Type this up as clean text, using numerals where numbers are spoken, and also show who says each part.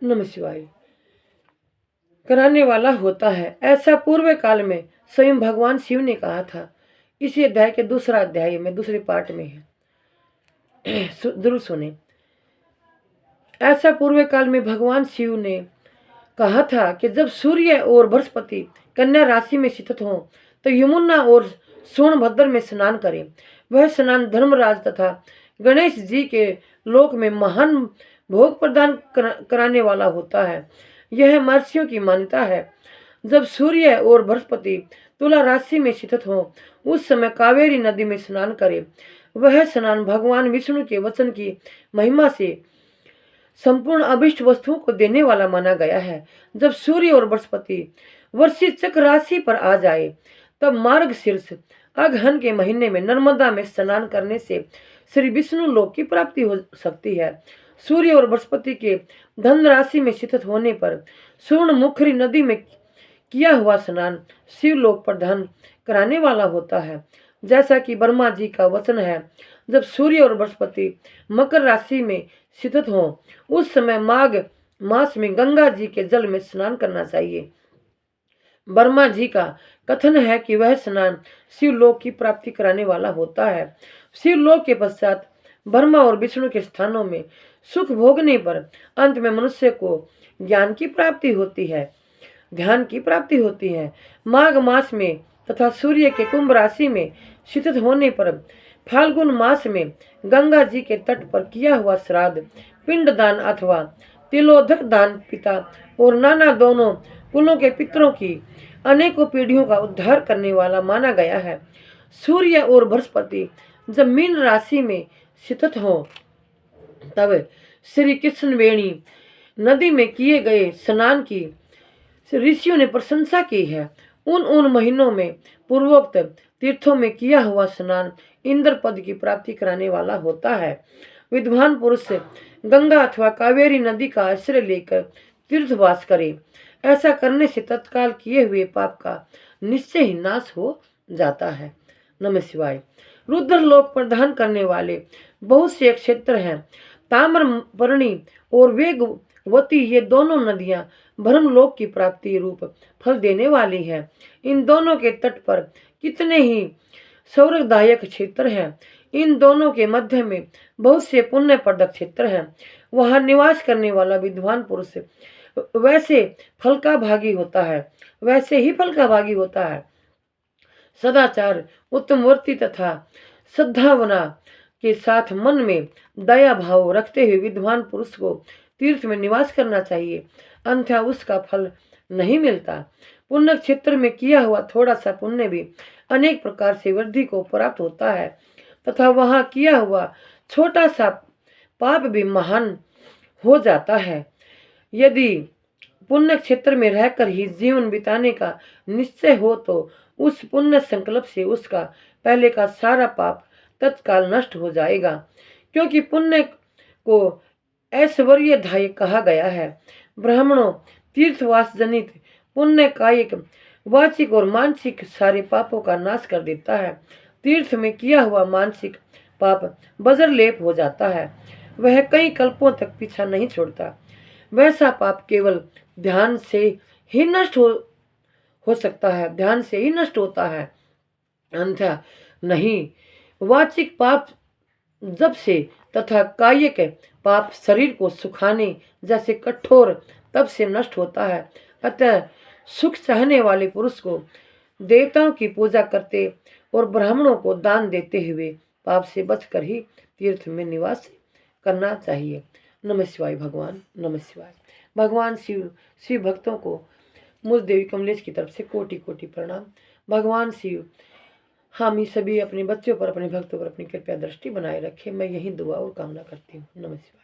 Speaker 1: नमः शिवाय कराने वाला होता है, ऐसा पूर्व काल में स्वयं भगवान शिव ने कहा था। इसी अध्याय के दूसरा अध्याय में दूसरे पार्ट में है, जरूर सुने। ऐसा पूर्व काल में भगवान शिव ने कहा था कि जब सूर्य और बृहस्पति कन्या राशि में स्थित हों तो यमुना और सोनभद्र में स्नान करें। वह स्नान धर्मराज तथा गणेश जी के लोक में महान भोग प्रदान कराने वाला होता है। यह महर्षियों की मान्यता है। जब सूर्य और बृहस्पति तुला राशि में स्थित हों उस समय कावेरी नदी में स्नान करें। वह स्नान भगवान विष्णु के वचन की महिमा से संपूर्ण अभिष्ट वस्तुओं को देने वाला माना गया है। जब सूर्य और बृहस्पति वृश्चिक राशि पर आ जाए तब मार्ग शीर्ष अगहन के महीने में नर्मदा में स्नान करने से श्री विष्णु लोक की प्राप्ति हो सकती है। सूर्य और बृहस्पति के धन राशि में स्थित होने पर सुवर्णमुखी नदी में किया हुआ स्नान शिवलोक पर धन कराने वाला होता है। जैसा कि ब्रह्मा जी का वचन है, जब सूर्य और बृहस्पति मकर राशि में स्थित हों उस समय माघ मास में गंगा जी के जल में स्नान करना चाहिए। ब्रह्मा जी का कथन है कि वह स्नान शिवलोक की प्राप्ति कराने वाला होता है। शिवलोक के पश्चात ब्रह्मा और विष्णु के स्थानों में सुख भोगने पर अंत में मनुष्य को ज्ञान की प्राप्ति होती है, ध्यान की प्राप्ति होती है। माघ मास में तथा सूर्य के कुंभ राशि में स्थित होने पर फाल्गुन मास में गंगा जी के तट पर किया हुआ श्राद्ध, पिंडदान अथवा तिलोदक दान पिता और नाना दोनों कुलों के पितरों की अनेकों पीढ़ियों का उद्धार करने वाला माना गया है। सूर्य और बृहस्पति जब मीन राशि में स्थित हो तब श्री कृष्ण वेणी नदी में किए गए स्नान की ऋषियों ने प्रशंसा की है। उन महीनों में पूर्वोक्त तीर्थों में किया हुआ स्नान इंद्र पद की प्राप्ति कराने वाला होता है। विद्वान पुरुष गंगा अथवा कावेरी नदी का आश्रय लेकर तीर्थवास करे। ऐसा करने से तत्काल किए हुए पाप का निश्चय ही नाश हो जाता है। नमः शिवाय। रुद्र लोक प्रदान करने वाले बहुत से क्षेत्र हैं। ताम्रपर्णी और वेगवती ये दोनों नदियां ब्रह्मलोक की प्राप्ति रूप फल देने वाली है। इन दोनों के तट पर कितने ही सौरदायक क्षेत्र हैं। इन दोनों के मध्य में बहुत से पुण्य प्रदक क्षेत्र हैं। वहां निवास करने वाला विद्वान पुरुष वैसे फल का भागी होता है, वैसे ही फल का भागी होता है। सदाचार, उत्तमवर्ती तथा सद्भावना के साथ मन में दया भाव रखते हुए विद्वान पुरुष को तीर्थ में निवास करना चाहिए, अन्यथा उसका फल नहीं मिलता। पुण्य क्षेत्र में किया हुआ थोड़ा सा पुण्य भी अनेक प्रकार से वृद्धि को प्राप्त होता है तथा वहां किया हुआ छोटा सा पाप भी महान हो जाता है। यदि पुण्य क्षेत्र में रहकर ही जीवन बिताने का निश्चय हो तो उस पुण्य संकल्प से उसका पहले का सारा पाप तत्काल नष्ट हो जाएगा, क्योंकि पुण्य को ऐश्वर्यदायी कहा गया है। ब्राह्मणों, तीर्थवास जनित पुण्य कायिक, वाचिक और मानसिक सारे पापों का नाश कर देता है। तीर्थ में किया हुआ मानसिक पाप वज्रलेप हो जाता है, वह कई कल्पों तक पीछा नहीं छोड़ता। वैसा पाप केवल ध्यान से ही नष्ट हो सकता है, ध्यान से ही नष्ट होता है, अन्यथा नहीं। वाचिक पाप जब से तथा कायिक पाप शरीर को सुखाने जैसे कठोर तब से नष्ट होता है। अतः सुख चाहने वाले पुरुष को देवताओं की पूजा करते और ब्राह्मणों को दान देते हुए पाप से बचकर ही तीर्थ में निवास करना चाहिए। नमः शिवाय भगवान, नमः शिवाय। भगवान शिव भक्तों को मुझ देवी कमलेश की तरफ से कोटि कोटि प्रणाम। भगवान शिव हम सभी अपने बच्चों पर, अपने भक्तों पर अपनी कृपया दृष्टि बनाए रखे। मैं यही दुआ और कामना करती हूँ। नमः शिवाय।